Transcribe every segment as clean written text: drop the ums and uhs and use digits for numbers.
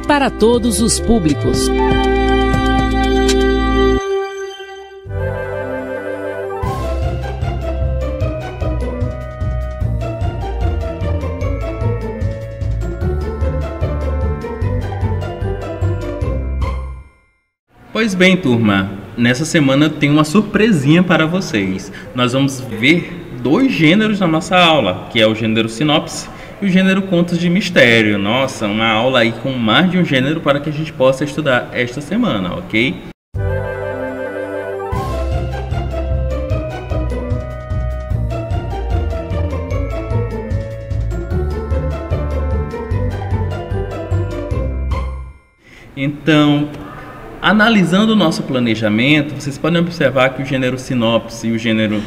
e para todos os públicos. Pois bem, turma, nessa semana eu tenho uma surpresinha para vocês. Nós vamos ver 2 gêneros na nossa aula, que é o gênero sinopse e o gênero contos de mistério. Nossa, uma aula aí com mais de um gênero para que a gente possa estudar esta semana, ok? Então, analisando o nosso planejamento, vocês podem observar que o gênero sinopse e o gênero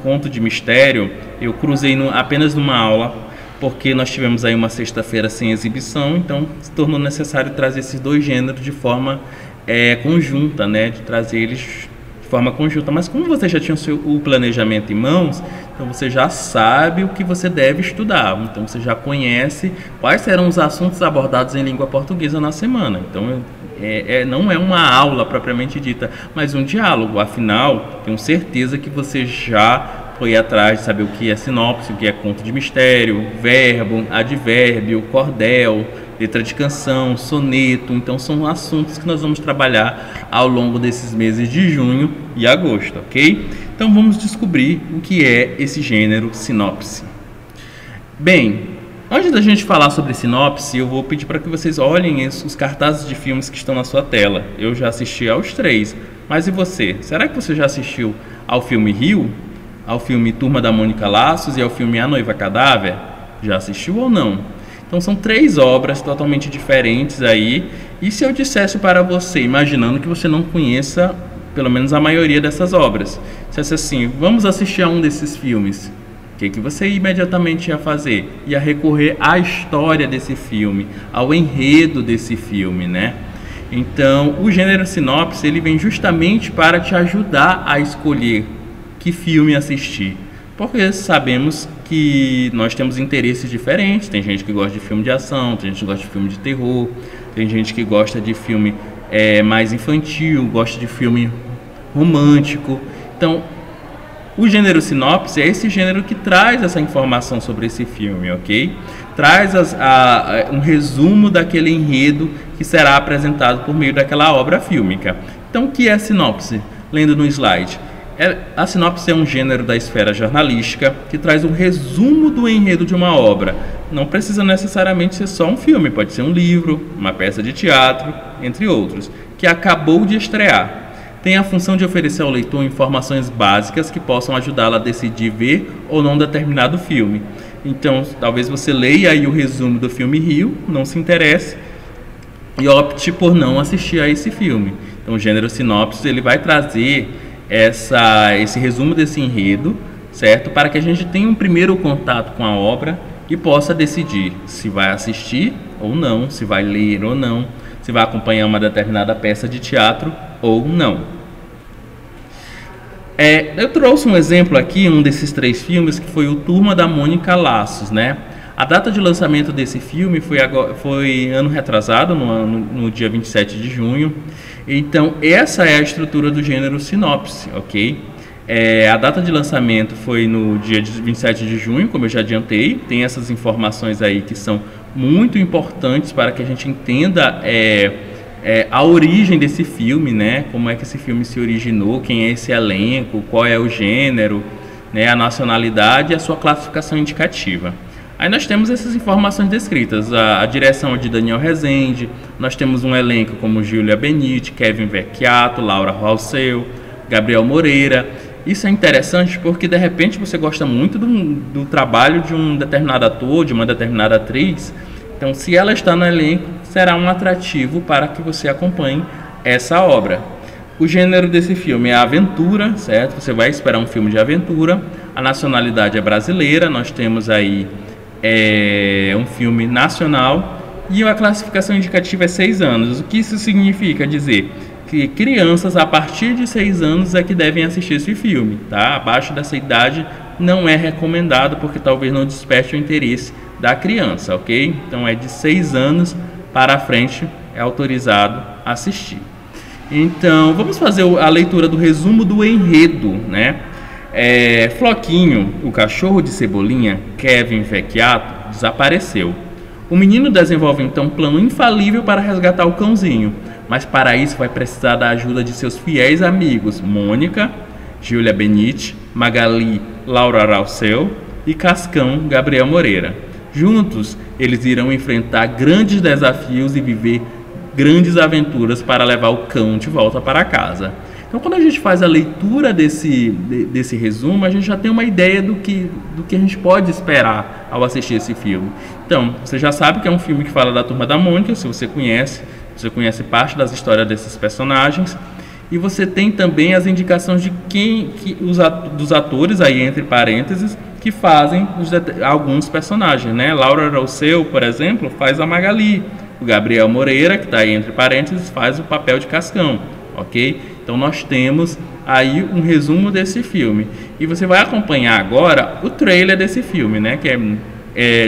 conto de mistério eu cruzei apenas numa aula, porque nós tivemos aí uma sexta-feira sem exibição, então se tornou necessário trazer esses 2 gêneros de forma conjunta, né? De trazer eles de forma conjunta. Mas como você já tinha o planejamento em mãos, então você já sabe o que você deve estudar. Então você já conhece quais serão os assuntos abordados em língua portuguesa na semana. Então não é uma aula propriamente dita, mas um diálogo. Afinal, tenho certeza que você já foi atrás de saber o que é sinopse, o que é conto de mistério, verbo, advérbio, cordel, letra de canção, soneto. Então são assuntos que nós vamos trabalhar ao longo desses meses de junho e agosto, ok? Então vamos descobrir o que é esse gênero sinopse. Bem, antes da gente falar sobre sinopse, eu vou pedir para que vocês olhem os cartazes de filmes que estão na sua tela. Eu já assisti aos 3, mas e você? Será que você já assistiu ao filme Rio, ao filme Turma da Mônica Laços e ao filme A Noiva Cadáver? Já assistiu ou não? Então são 3 obras totalmente diferentes aí. E se eu dissesse para você, imaginando que você não conheça pelo menos a maioria dessas obras, dissesse assim, vamos assistir a um desses filmes, o que você imediatamente ia fazer? Ia recorrer à história desse filme, ao enredo desse filme, né? Então, o gênero sinopse, ele vem justamente para te ajudar a escolher que filme assistir. Porque sabemos que nós temos interesses diferentes. Tem gente que gosta de filme de ação, tem gente que gosta de filme de terror, tem gente que gosta de filme mais infantil, gosta de filme romântico. Então, o gênero sinopse é esse gênero que traz essa informação sobre esse filme, ok? Traz um resumo daquele enredo que será apresentado por meio daquela obra fílmica. Então, o que é a sinopse? Lendo no slide. A sinopse é um gênero da esfera jornalística que traz um resumo do enredo de uma obra. Não precisa necessariamente ser só um filme, pode ser um livro, uma peça de teatro, entre outros, que acabou de estrear. Tem a função de oferecer ao leitor informações básicas que possam ajudá-lo a decidir ver ou não determinado filme. Então, talvez você leia aí o resumo do filme Rio, não se interesse e opte por não assistir a esse filme. Então, o gênero sinopse, ele vai trazer esse resumo desse enredo, certo? Para que a gente tenha um primeiro contato com a obra e possa decidir se vai assistir ou não, se vai ler ou não, se vai acompanhar uma determinada peça de teatro ou não. Eu trouxe um exemplo aqui, um desses 3 filmes, que foi o Turma da Mônica Laços, né? A data de lançamento desse filme foi ano retrasado, no dia 27 de junho. Então, essa é a estrutura do gênero sinopse, ok? A data de lançamento foi no dia 27 de junho, como eu já adiantei. Tem essas informações aí que são muito importantes para que a gente entenda a origem desse filme, né? Como é que esse filme se originou, quem é esse elenco, qual é o gênero, né? A nacionalidade e a sua classificação indicativa. Aí nós temos essas informações descritas, a direção é de Daniel Rezende, nós temos um elenco como Júlia Benite, Kevin Vecchiato, Laura Rousseau, Gabriel Moreira. Isso é interessante porque de repente você gosta muito do trabalho de um determinado ator, de uma determinada atriz. Então, se ela está no elenco, será um atrativo para que você acompanhe essa obra. O gênero desse filme é aventura, certo? Você vai esperar um filme de aventura. A nacionalidade é brasileira, nós temos aí um filme nacional e a classificação indicativa é 6 anos. O que isso significa? Dizer que crianças a partir de 6 anos é que devem assistir esse filme, tá? Abaixo dessa idade não é recomendado porque talvez não desperte o interesse da criança, ok? Então é de 6 anos para frente é autorizado a assistir. Então, vamos fazer a leitura do resumo do enredo, né? Floquinho, o cachorro de Cebolinha, Kevin Vecchiato, desapareceu. O menino desenvolve então um plano infalível para resgatar o cãozinho, mas para isso vai precisar da ajuda de seus fiéis amigos Mônica, Júlia Benite, Magali, Laura Araucel e Cascão, Gabriel Moreira. Juntos, eles irão enfrentar grandes desafios e viver grandes aventuras para levar o cão de volta para casa. Então, quando a gente faz a leitura desse resumo, a gente já tem uma ideia do que a gente pode esperar ao assistir esse filme. Então, você já sabe que é um filme que fala da Turma da Mônica, se você conhece parte das histórias desses personagens. E você tem também as indicações de dos atores, aí entre parênteses, que fazem alguns personagens, né? Laura Rousseau, por exemplo, faz a Magali. O Gabriel Moreira, que está aí entre parênteses, faz o papel de Cascão, ok? Então nós temos aí um resumo desse filme. E você vai acompanhar agora o trailer desse filme, né? Que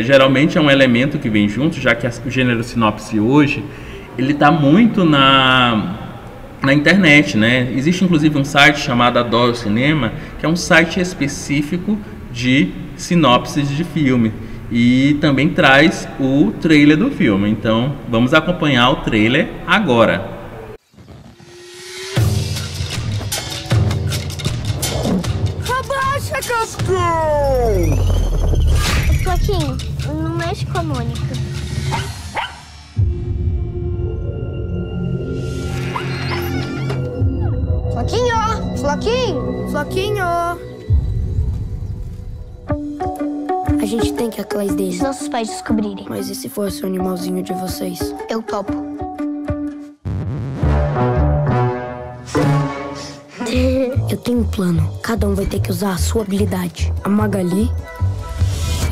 geralmente é um elemento que vem junto, já que o gênero sinopse hoje, ele está muito na internet, né? Existe inclusive um site chamado Adoro Cinema, que é um site específico de sinopses de filme. E também traz o trailer do filme. Então vamos acompanhar o trailer agora. Abaixa, Cascão! Floquinho, não mexe com a Mônica. Floquinho! Floquinho! Floquinho! A gente tem que ir atrás deles. Se nossos pais descobrirem. Mas e se fosse o animalzinho de vocês? Eu topo. Eu tenho um plano. Cada um vai ter que usar a sua habilidade. A Magali,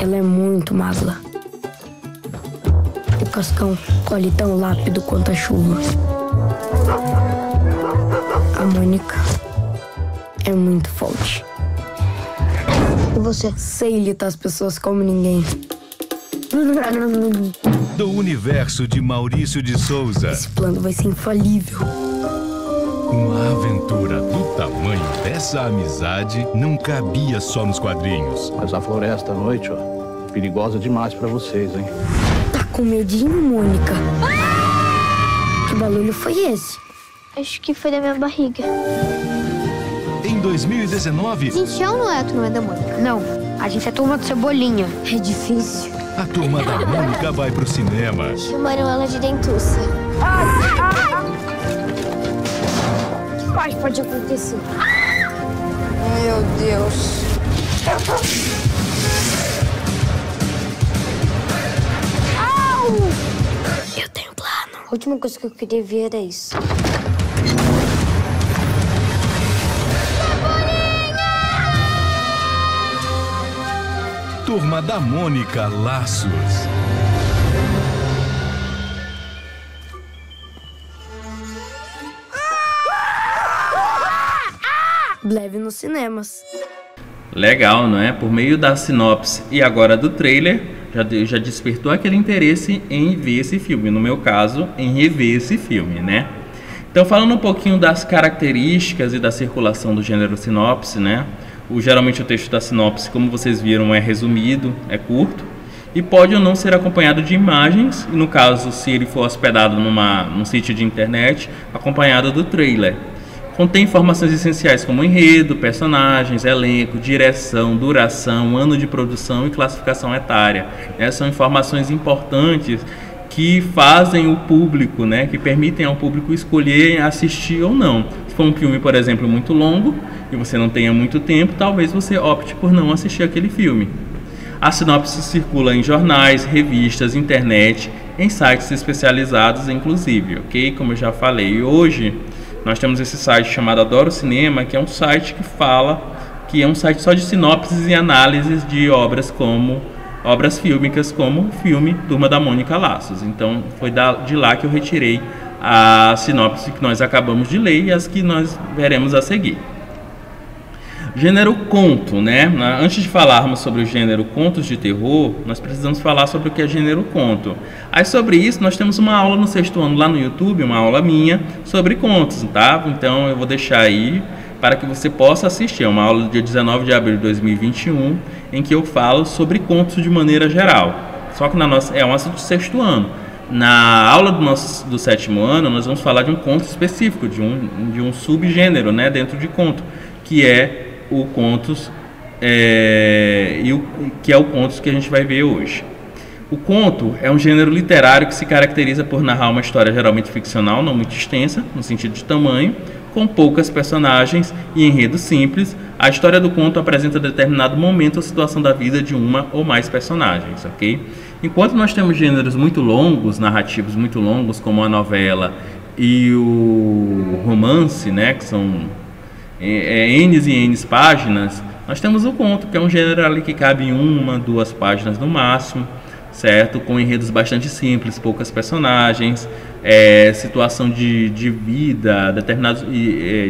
ela é muito magla. O Cascão colhe tão rápido quanto a chuva. A Mônica é muito forte. E você? Sei litar as pessoas como ninguém. Do universo de Maurício de Souza. Esse plano vai ser infalível. Uma aventura do tamanho dessa amizade não cabia só nos quadrinhos. Mas a floresta à noite, ó, perigosa demais pra vocês, hein? Tá com medinho, Mônica? Que barulho foi esse? Acho que foi da minha barriga. Em 2019, A gente é ou não é a Turma da Mônica? Não, a gente é turma de Cebolinha. É difícil. a Turma da Mônica vai pro cinema. Chamaram ela de dentuça. O que mais pode acontecer? Meu Deus. Eu tenho um plano. A última coisa que eu queria ver era isso. Turma da Mônica Laços. Leve nos cinemas. Legal, não é? Por meio da sinopse e agora do trailer, já despertou aquele interesse em ver esse filme. No meu caso, em rever esse filme, né? Então, falando um pouquinho das características e da circulação do gênero sinopse, né? Geralmente o texto da sinopse, como vocês viram, é resumido, é curto e pode ou não ser acompanhado de imagens, e no caso, se ele for hospedado num sítio de internet, acompanhado do trailer. Contém informações essenciais como enredo, personagens, elenco, direção, duração, ano de produção e classificação etária. São informações importantes que fazem o público, né, que permitem ao público escolher assistir ou não. Se for um filme, por exemplo, muito longo e você não tenha muito tempo, talvez você opte por não assistir aquele filme. A sinopse circula em jornais, revistas, internet, em sites especializados, inclusive, ok? Como eu já falei, hoje nós temos esse site chamado Adoro Cinema, que é um site que é um site só de sinopses e análises de obras fílmicas, como o filme Turma da Mônica Laços. Então foi de lá que eu retirei a sinopse que nós acabamos de ler e as que nós veremos a seguir. Gênero conto, né? Antes de falarmos sobre o gênero contos de terror, nós precisamos falar sobre o que é gênero conto. Aí sobre isso nós temos uma aula no 6º ano lá no YouTube, uma aula minha sobre contos, tá? Então eu vou deixar aí para que você possa assistir. É uma aula do dia 19 de abril de 2021, em que eu falo sobre contos de maneira geral. Só que é um assunto do 6º ano. Na aula do 7º ano, nós vamos falar de um conto específico, de um subgênero, né, dentro de conto, que é o contos, que é o contos que a gente vai ver hoje. O conto é um gênero literário que se caracteriza por narrar uma história geralmente ficcional, não muito extensa, no sentido de tamanho, com poucas personagens e enredo simples. A história do conto apresenta determinado momento ou situação da vida de uma ou mais personagens, ok? Enquanto nós temos gêneros muito longos, narrativos muito longos, como a novela e o romance, né, que são N's e N's páginas, nós temos o conto, que é um gênero ali que cabe em 1, 2 páginas no máximo, certo? Com enredos bastante simples, poucas personagens, situação de vida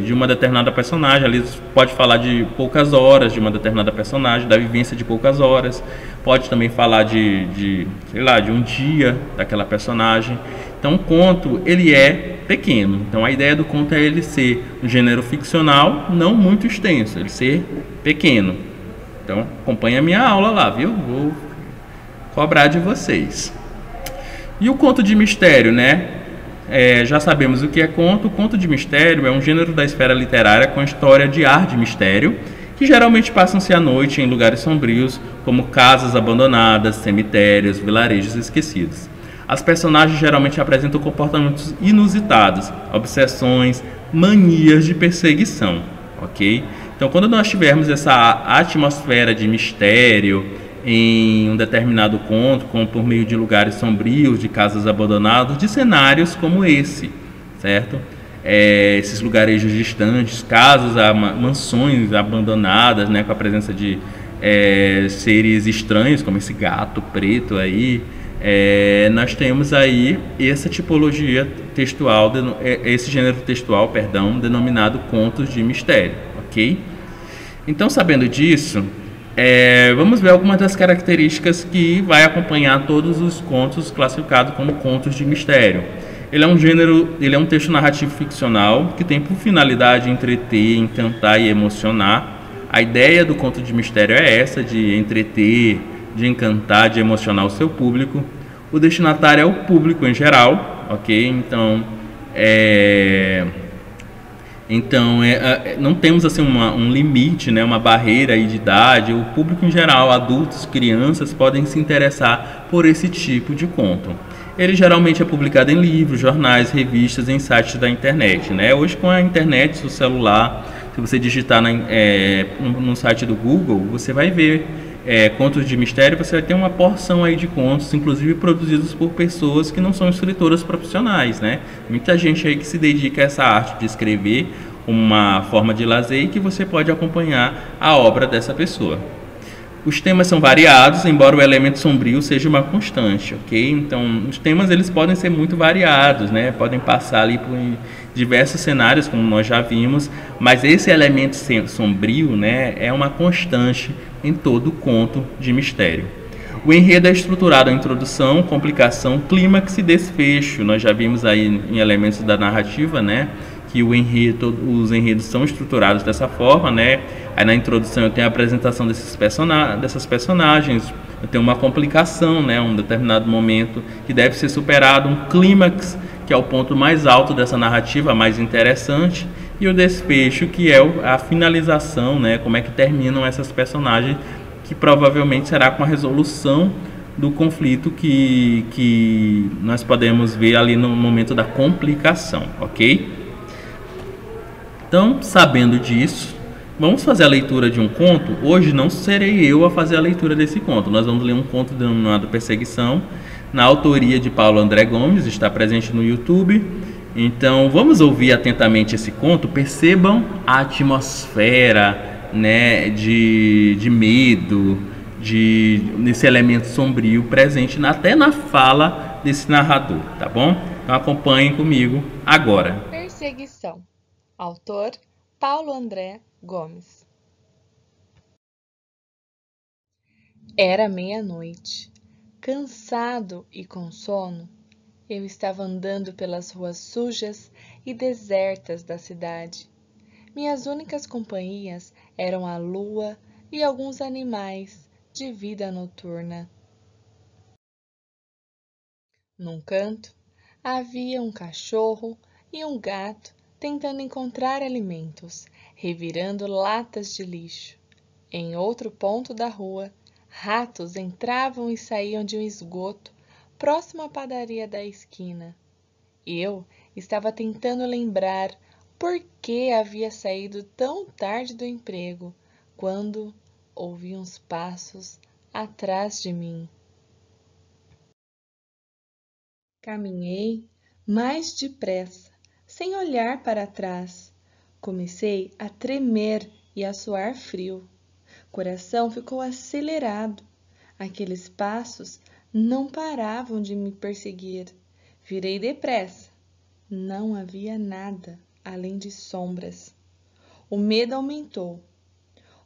de uma determinada personagem. Ali pode falar de poucas horas de uma determinada personagem, da vivência de poucas horas. Pode também falar de um dia daquela personagem. Então o conto, ele é pequeno. Então a ideia do conto é ele ser um gênero ficcional, não muito extenso, ele ser pequeno. Então acompanha a minha aula lá, viu? Vou cobrar de vocês. E o conto de mistério, né? Já sabemos o que é conto. O conto de mistério é um gênero da esfera literária com história de ar de mistério, que geralmente passam-se à noite em lugares sombrios, como casas abandonadas, cemitérios, vilarejos esquecidos. As personagens geralmente apresentam comportamentos inusitados, obsessões, manias de perseguição, ok? Então, quando nós tivermos essa atmosfera de mistério em um determinado conto, como por meio de lugares sombrios, de casas abandonadas, de cenários como esse, certo? Esses lugarejos distantes, casas, mansões abandonadas, né, com a presença de seres estranhos, como esse gato preto aí. Nós temos aí essa tipologia textual, esse gênero textual, denominado contos de mistério, ok? Então, sabendo disso, vamos ver algumas das características que vai acompanhar todos os contos classificados como contos de mistério. Ele é um texto narrativo ficcional que tem por finalidade entreter, encantar e emocionar. A ideia do conto de mistério é essa, de entreter, de encantar, de emocionar o seu público. O destinatário é o público em geral, ok? Então, não temos assim um limite, né, uma barreira aí de idade. O público em geral, adultos, crianças, podem se interessar por esse tipo de conto. Ele geralmente é publicado em livros, jornais, revistas, em sites da internet, né? Hoje, com a internet, o celular, se você digitar no site do Google, você vai ver contos de mistério. Você vai ter uma porção aí de contos, inclusive produzidos por pessoas que não são escritoras profissionais, né? Muita gente aí que se dedica a essa arte de escrever, uma forma de lazer, e que você pode acompanhar a obra dessa pessoa. Os temas são variados, embora o elemento sombrio seja uma constante, ok? Então, os temas eles podem ser muito variados, né? Podem passar ali por diversos cenários, como nós já vimos, mas esse elemento sombrio, né, é uma constante em todo conto de mistério. O enredo é estruturado em introdução, complicação, clímax e desfecho. Nós já vimos aí em elementos da narrativa, né, que os enredos são estruturados dessa forma, né? Aí na introdução eu tenho a apresentação dessas personagens, eu tenho uma complicação, né, um determinado momento que deve ser superado, um clímax, que é o ponto mais alto dessa narrativa, mais interessante, e o desfecho, que é a finalização, né, como é que terminam essas personagens, que provavelmente será com a resolução do conflito que nós podemos ver ali no momento da complicação, ok? Então, sabendo disso, vamos fazer a leitura de um conto. Hoje não serei eu a fazer a leitura desse conto. Nós vamos ler um conto denominado Perseguição, na autoria de Paulo André Gomes, está presente no YouTube. Então, vamos ouvir atentamente esse conto. Percebam a atmosfera, né, de medo, nesse elemento sombrio presente até na fala desse narrador, tá bom? Então, acompanhem comigo agora. Perseguição. Autor Paulo André Gomes. Era meia-noite. Cansado e com sono, eu estava andando pelas ruas sujas e desertas da cidade. Minhas únicas companhias eram a lua e alguns animais de vida noturna. Num canto, havia um cachorro e um gato tentando encontrar alimentos, revirando latas de lixo. Em outro ponto da rua, ratos entravam e saíam de um esgoto próximo à padaria da esquina. Eu estava tentando lembrar por que havia saído tão tarde do emprego, quando ouvi uns passos atrás de mim. Caminhei mais depressa, sem olhar para trás. Comecei a tremer e a suar frio. Coração ficou acelerado. Aqueles passos não paravam de me perseguir. Virei depressa. Não havia nada além de sombras. O medo aumentou.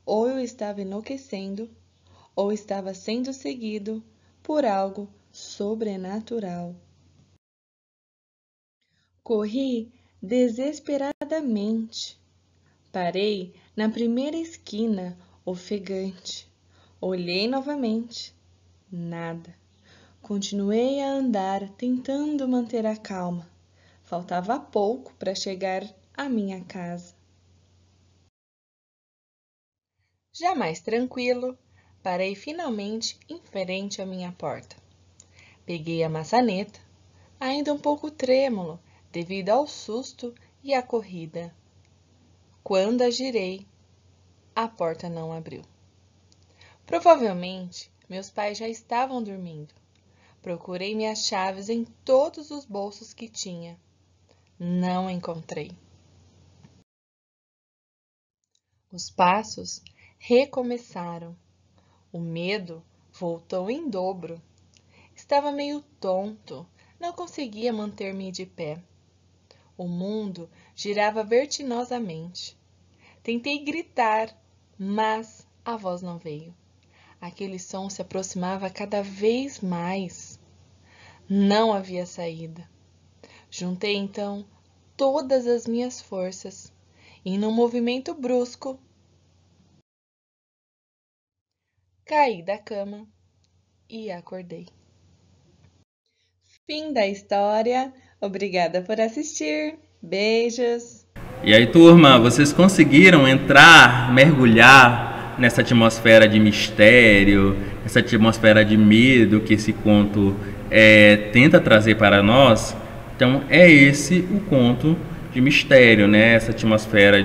Ou eu estava enlouquecendo, ou estava sendo seguido por algo sobrenatural. Corri desesperadamente. Parei na primeira esquina, ofegante. Olhei novamente. Nada. Continuei a andar, tentando manter a calma. Faltava pouco para chegar à minha casa. Já mais tranquilo, parei finalmente em frente à minha porta. Peguei a maçaneta, ainda um pouco trêmulo devido ao susto e à corrida. Quando a girei, a porta não abriu. Provavelmente, meus pais já estavam dormindo. Procurei minhas chaves em todos os bolsos que tinha. Não encontrei. Os passos recomeçaram. O medo voltou em dobro. Estava meio tonto, não conseguia manter-me de pé. O mundo girava vertiginosamente. Tentei gritar, mas a voz não veio. Aquele som se aproximava cada vez mais. Não havia saída. Juntei então todas as minhas forças e, num movimento brusco, caí da cama e acordei. Fim da história. Obrigada por assistir. Beijos. E aí, turma, vocês conseguiram entrar, mergulhar nessa atmosfera de mistério, essa atmosfera de medo que esse conto tenta trazer para nós? Então, é esse o conto de mistério, né? Essa atmosfera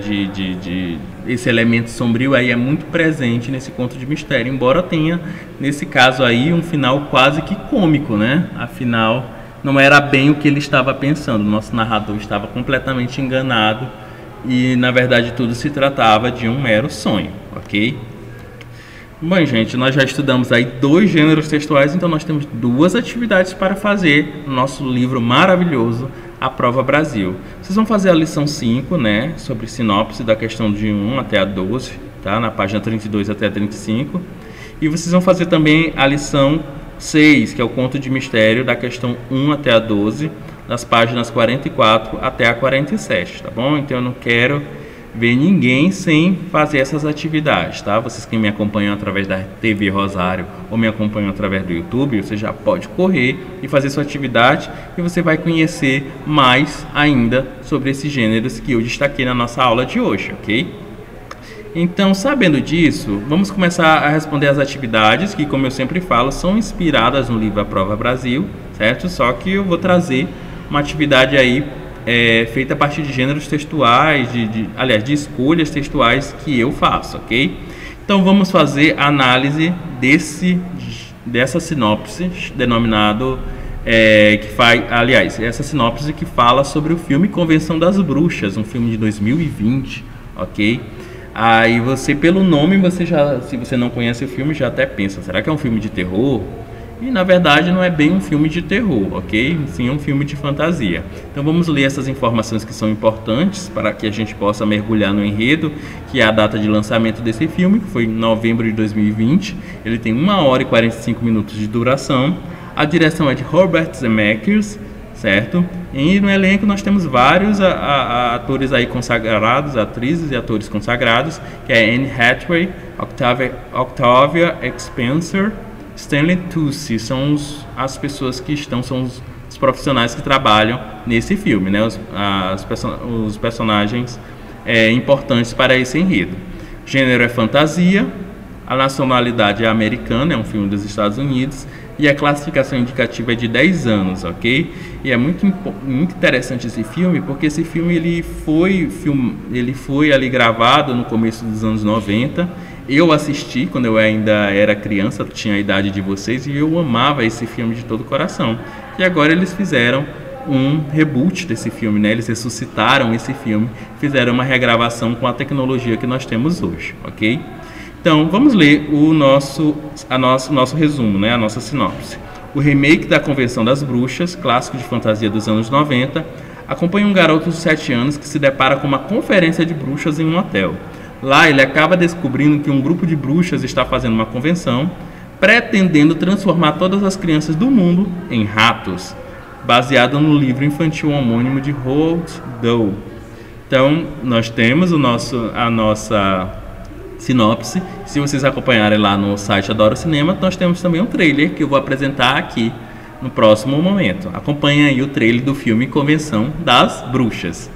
esse elemento sombrio aí é muito presente nesse conto de mistério, embora tenha, nesse caso aí, um final quase que cômico, né? Afinal, não era bem o que ele estava pensando. O nosso narrador estava completamente enganado e, na verdade, tudo se tratava de um mero sonho, ok? Bom, gente, nós já estudamos aí 2 gêneros textuais, então nós temos 2 atividades para fazer no nosso livro maravilhoso, A Prova Brasil. Vocês vão fazer a lição 5, né, sobre sinopse da questão de 1 até a 12, tá, na página 32 até a 35. E vocês vão fazer também a lição 6, que é o conto de mistério da questão 1 até a 12, das páginas 44 até a 47, tá bom? Então eu não quero ver ninguém sem fazer essas atividades, tá? Vocês que me acompanham através da TV Rosário ou me acompanham através do YouTube, você já pode correr e fazer sua atividade e você vai conhecer mais ainda sobre esses gêneros que eu destaquei na nossa aula de hoje, ok? Então, sabendo disso, vamos começar a responder as atividades que, como eu sempre falo, são inspiradas no livro A Prova Brasil, certo? Só que eu vou trazer uma atividade aí feita a partir de gêneros textuais, aliás, de escolhas textuais que eu faço, ok? Então, vamos fazer a análise dessa sinopse denominado essa sinopse que fala sobre o filme Convenção das Bruxas, um filme de 2020, ok? Aí você, pelo nome, se você não conhece o filme, já até pensa, será que é um filme de terror? E na verdade não é bem um filme de terror, ok? Sim, é um filme de fantasia. Então vamos ler essas informações que são importantes para que a gente possa mergulhar no enredo, que é a data de lançamento desse filme, que foi em novembro de 2020. Ele tem 1 hora e 45 minutos de duração. A direção é de Robert Zemeckis, certo? E no elenco nós temos vários atores aí consagrados, atrizes e atores consagrados, que é Anne Hathaway, Octavia Spencer, Stanley Tucci. São as pessoas que são os profissionais que trabalham nesse filme, né? Os personagens importantes para esse enredo. O gênero é fantasia, a nacionalidade é americana, é um filme dos Estados Unidos, e a classificação indicativa é de 10 anos, ok? E é muito interessante esse filme, porque esse filme ele foi ali gravado no começo dos anos 90. Eu assisti quando eu ainda era criança, tinha a idade de vocês, e eu amava esse filme de todo o coração. E agora eles fizeram um reboot desse filme, né? Eles ressuscitaram esse filme, fizeram uma regravação com a tecnologia que nós temos hoje, ok? Então, vamos ler o nosso resumo, né? A nossa sinopse. O remake da Convenção das Bruxas, clássico de fantasia dos anos 90, acompanha um garoto de 7 anos que se depara com uma conferência de bruxas em um hotel. Lá, ele acaba descobrindo que um grupo de bruxas está fazendo uma convenção, pretendendo transformar todas as crianças do mundo em ratos, baseado no livro infantil homônimo de Roald Dahl. Então, nós temos a nossa sinopse. Se vocês acompanharem lá no site Adoro Cinema, nós temos também um trailer que eu vou apresentar aqui no próximo momento. Acompanhem aí o trailer do filme Convenção das Bruxas.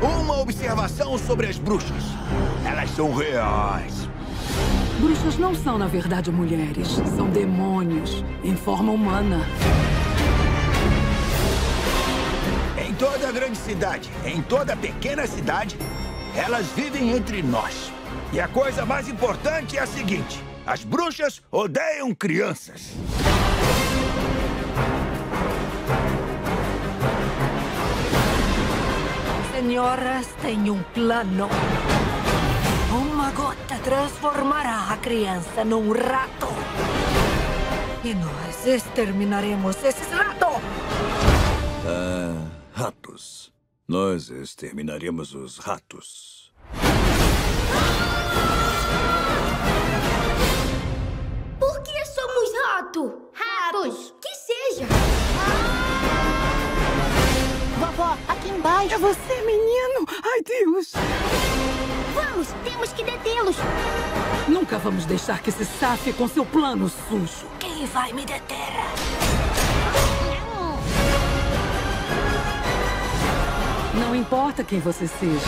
Uma observação sobre as bruxas. Elas são reais. Bruxas não são, na verdade, mulheres. São demônios em forma humana. Em toda grande cidade, em toda pequena cidade, elas vivem entre nós. E a coisa mais importante é a seguinte: as bruxas odeiam crianças. Senhoras, tenho um plano. Uma gota transformará a criança num rato. E nós exterminaremos esses ratos. Ratos. Nós exterminaremos os ratos. Por que somos ratos? Que seja. Vovó, aqui embaixo. É você, menino? Ai, Deus. Vamos, temos que detê-los. Nunca vamos deixar que se safe com seu plano sujo. Quem vai me deter? Não importa quem você seja,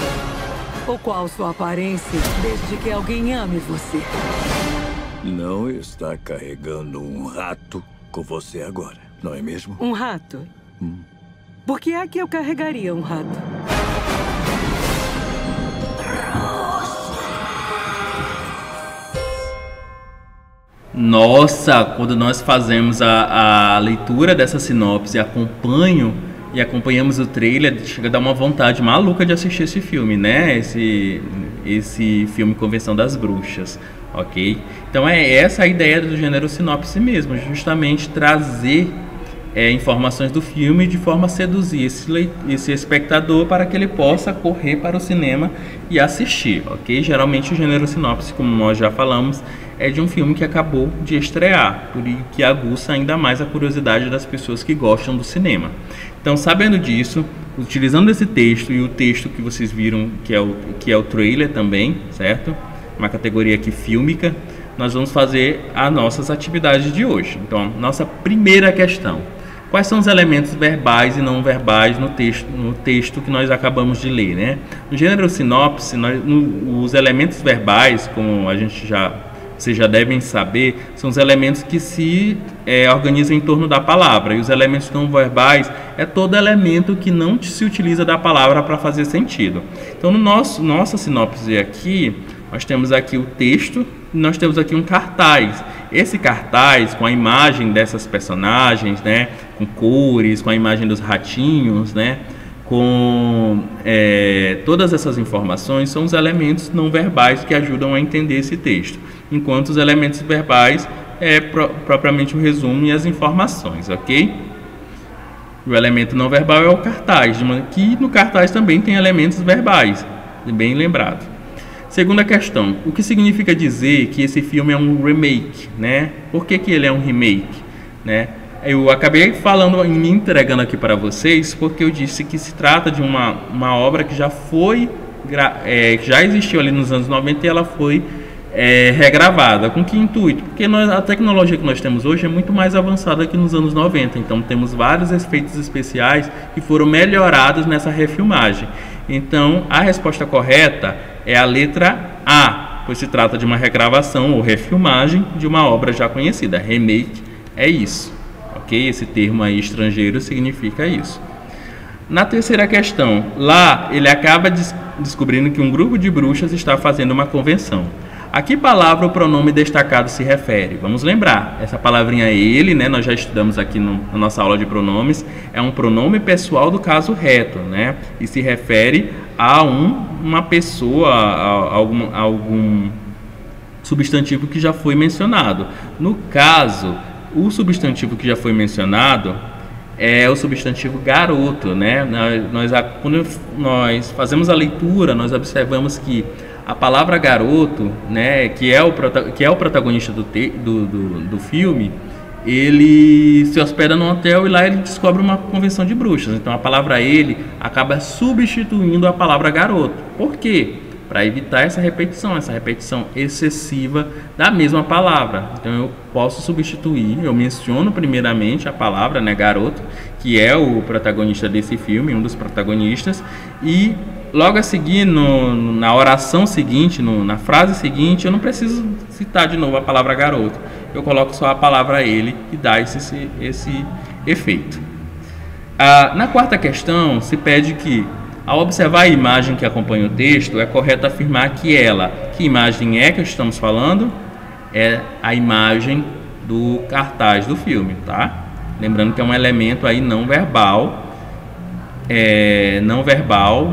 ou qual sua aparência, desde que alguém ame você. Não está carregando um rato com você agora, não é mesmo? Um rato? Por que é que eu carregaria um rato? Nossa, quando nós fazemos a leitura dessa sinopse, acompanhamos o trailer, chega a dar uma vontade maluca de assistir esse filme, né? Esse filme Convenção das Bruxas, ok? Então é essa a ideia do gênero sinopse mesmo, justamente trazer informações do filme de forma a seduzir esse espectador para que ele possa correr para o cinema e assistir, ok? Geralmente o gênero sinopse, como nós já falamos, é de um filme que acabou de estrear, por que aguça ainda mais a curiosidade das pessoas que gostam do cinema. Então, sabendo disso, utilizando esse texto e o texto que vocês viram, que é o trailer também, certo? Uma categoria aqui fílmica, nós vamos fazer as nossas atividades de hoje. Então, nossa primeira questão: quais são os elementos verbais e não verbais no texto que nós acabamos de ler, né? No gênero sinopse, os elementos verbais, como vocês já devem saber, são os elementos que se organizam em torno da palavra. E os elementos não verbais é todo elemento que não se utiliza da palavra para fazer sentido. Então, no nossa sinopse aqui, nós temos aqui o texto e nós temos aqui um cartaz. Esse cartaz, com a imagem dessas personagens, né, com cores, com a imagem dos ratinhos, né, com todas essas informações são os elementos não verbais que ajudam a entender esse texto, enquanto os elementos verbais propriamente o resumo e as informações, ok? O elemento não verbal é o cartaz, que no cartaz também tem elementos verbais, bem lembrado. Segunda questão, o que significa dizer que esse filme é um remake, né? Por que ele é um remake, né? Eu acabei falando e me entregando aqui para vocês porque eu disse que se trata de uma obra que já foi, já existiu ali nos anos 90 e ela foi regravada. Com que intuito? Porque a tecnologia que nós temos hoje é muito mais avançada que nos anos 90, então temos vários efeitos especiais que foram melhorados nessa refilmagem. Então a resposta correta é a letra A, pois se trata de uma regravação ou refilmagem de uma obra já conhecida. Remake é isso, ok? Esse termo aí estrangeiro significa isso. Na terceira questão, lá ele acaba descobrindo que um grupo de bruxas está fazendo uma convenção. A que palavra o pronome destacado se refere? Vamos lembrar, essa palavrinha ele, né, nós já estudamos aqui na nossa aula de pronomes, é um pronome pessoal do caso reto, né, e se refere a uma pessoa, a algum substantivo que já foi mencionado. No caso, o substantivo que já foi mencionado é o substantivo garoto, né? Quando nós fazemos a leitura, nós observamos que a palavra garoto, né, que é o protagonista do filme, ele se hospeda num hotel e lá ele descobre uma convenção de bruxas. Então a palavra ele acaba substituindo a palavra garoto. Por quê? Para evitar essa repetição excessiva da mesma palavra. Então eu posso substituir, eu menciono primeiramente a palavra, né, garoto, que é o protagonista desse filme, um dos protagonistas, e logo a seguir, na oração seguinte, na frase seguinte, eu não preciso citar de novo a palavra garoto. Eu coloco só a palavra ele e dá esse efeito. Na quarta questão, se pede que, ao observar a imagem que acompanha o texto, é correto afirmar que que imagem é que estamos falando? É a imagem do cartaz do filme, tá? Lembrando que é um elemento aí não verbal,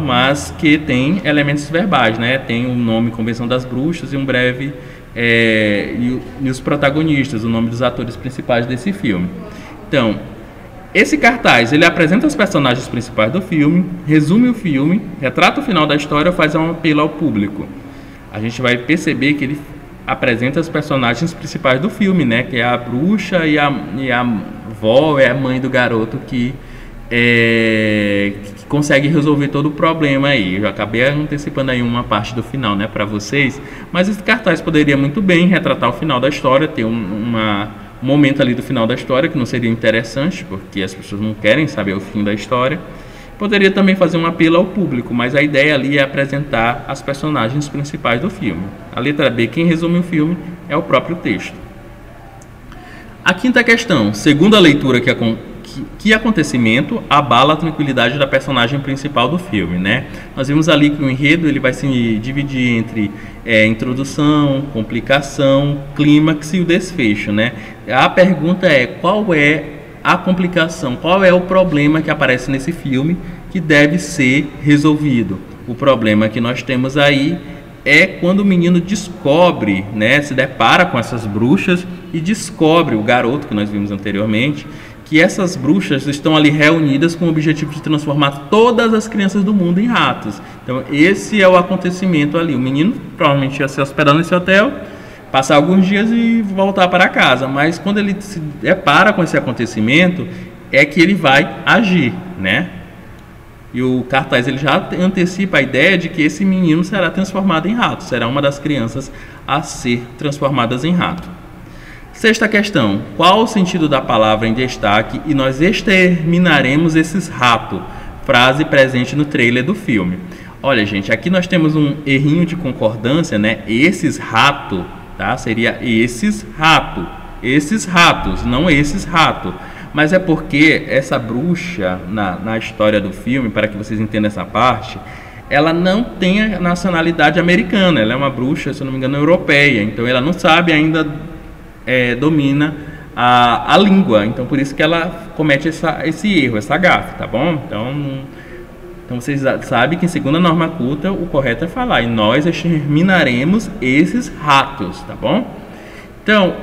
mas que tem elementos verbais, né? Tem o nome Convenção das Bruxas e um breve e os protagonistas, o nome dos atores principais desse filme. Então, esse cartaz, ele apresenta os personagens principais do filme, resume o filme, retrata o final da história ou faz um apelo ao público. A gente vai perceber que ele apresenta os personagens principais do filme, né? Que é a bruxa e a avó, a mãe do garoto que consegue resolver todo o problema aí. Eu já acabei antecipando aí uma parte do final, né, para vocês, mas esse cartaz poderia muito bem retratar o final da história, ter um momento ali do final da história que não seria interessante, porque as pessoas não querem saber o fim da história. Poderia também fazer um apelo ao público, mas a ideia ali é apresentar as personagens principais do filme. A letra B, quem resume o filme é o próprio texto. A quinta questão, segundo a leitura que acontecimento abala a tranquilidade da personagem principal do filme, né? Nós vimos ali que o enredo ele vai se dividir entre introdução, complicação, clímax e o desfecho, né? A pergunta é: qual é a complicação, qual é o problema que aparece nesse filme que deve ser resolvido? O problema que nós temos aí é quando o menino descobre, né, se depara com essas bruxas e descobre, o garoto que nós vimos anteriormente, que essas bruxas estão ali reunidas com o objetivo de transformar todas as crianças do mundo em ratos. Então esse é o acontecimento ali. O menino provavelmente ia se hospedar nesse hotel, passar alguns dias e voltar para casa, mas quando ele se depara com esse acontecimento é que ele vai agir, né? E o cartaz ele já antecipa a ideia de que esse menino será transformado em rato, será uma das crianças a ser transformadas em rato. Sexta questão, qual o sentido da palavra em destaque e nós exterminaremos esses ratos? Frase presente no trailer do filme. Olha, gente, aqui nós temos um errinho de concordância, né? Esses ratos, tá? Seria esses ratos, não esses ratos. Mas é porque essa bruxa, na história do filme, para que vocês entendam essa parte, ela não tem a nacionalidade americana, ela é uma bruxa, se eu não me engano, europeia, então ela não sabe ainda, domina a língua, então por isso que ela comete esse erro, essa gafe, tá bom? Então Então vocês sabem que em segunda norma culta o correto é falar: e nós exterminaremos esses ratos, tá bom? Então,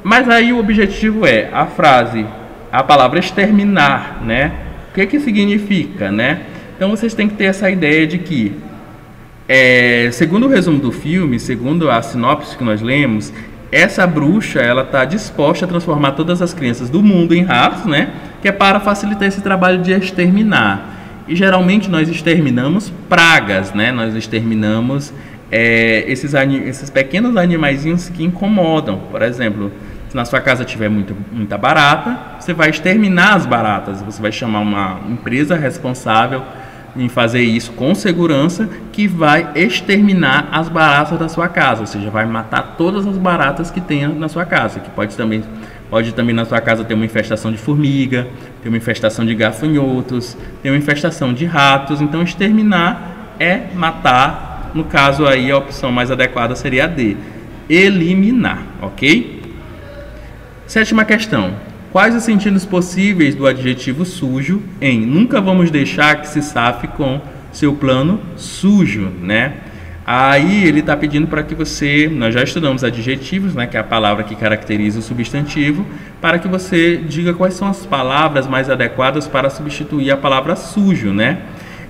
mas aí o objetivo é a frase, a palavra exterminar, né? O que significa, né? Então vocês têm que ter essa ideia de que, segundo o resumo do filme, segundo a sinopse que nós lemos, essa bruxa, ela está disposta a transformar todas as crianças do mundo em ratos, né? Que é para facilitar esse trabalho de exterminar. E geralmente nós exterminamos pragas, né? Nós exterminamos esses pequenos animaizinhos que incomodam. Por exemplo, se na sua casa tiver muita barata, você vai exterminar as baratas. Você vai chamar uma empresa responsável em fazer isso com segurança, que vai exterminar as baratas da sua casa. Ou seja, vai matar todas as baratas que tenha na sua casa. Que pode também na sua casa ter uma infestação de formiga, ter uma infestação de gafanhotos, ter uma infestação de ratos. Então exterminar é matar. No caso aí a opção mais adequada seria a D, eliminar, ok? Sétima questão: quais os sentidos possíveis do adjetivo sujo em nunca vamos deixar que se safe com seu plano sujo, né? Aí ele está pedindo para que você, nós já estudamos adjetivos, né, que é a palavra que caracteriza o substantivo, para que você diga quais são as palavras mais adequadas para substituir a palavra sujo, né?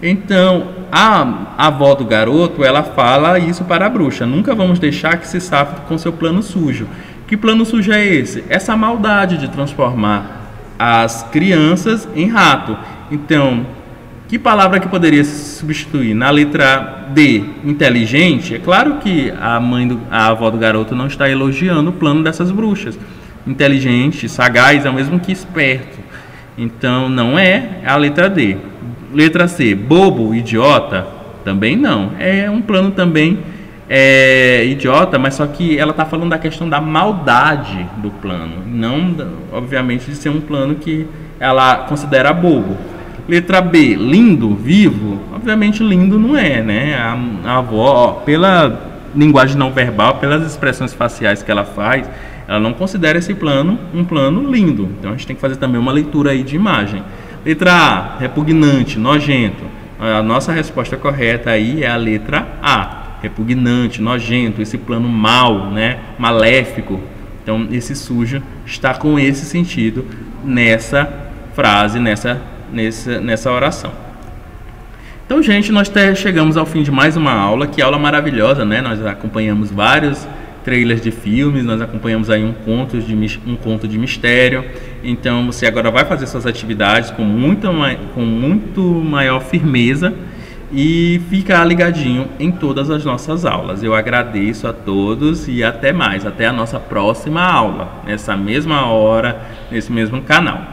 Então, a avó do garoto, ela fala isso para a bruxa: nunca vamos deixar que se safe com seu plano sujo. Que plano sujo é esse? Essa maldade de transformar as crianças em rato. Então, que palavra que poderia se substituir? Na letra D, inteligente. É claro que a avó do garoto não está elogiando o plano dessas bruxas. Inteligente, sagaz, é o mesmo que esperto. Então, não é a letra D. Letra C, bobo, idiota. Também não. É um plano também idiota, mas só que ela está falando da questão da maldade do plano. Não, obviamente, de ser um plano que ela considera bobo. Letra B, lindo, vivo. Obviamente lindo não é, né? A avó, pela linguagem não verbal, pelas expressões faciais que ela faz, ela não considera esse plano um plano lindo. Então a gente tem que fazer também uma leitura aí de imagem. Letra A, repugnante, nojento. A nossa resposta correta aí é a letra A. Repugnante, nojento, esse plano mal, né? Maléfico. Então esse sujo está com esse sentido nessa frase, nessa oração. Então, gente, nós chegamos ao fim de mais uma aula. Que aula maravilhosa, né? Nós acompanhamos vários trailers de filmes, nós acompanhamos aí um conto de mistério. Então você agora vai fazer suas atividades com muito maior firmeza e fica ligadinho em todas as nossas aulas. Eu agradeço a todos e até mais, até a nossa próxima aula, nessa mesma hora, nesse mesmo canal.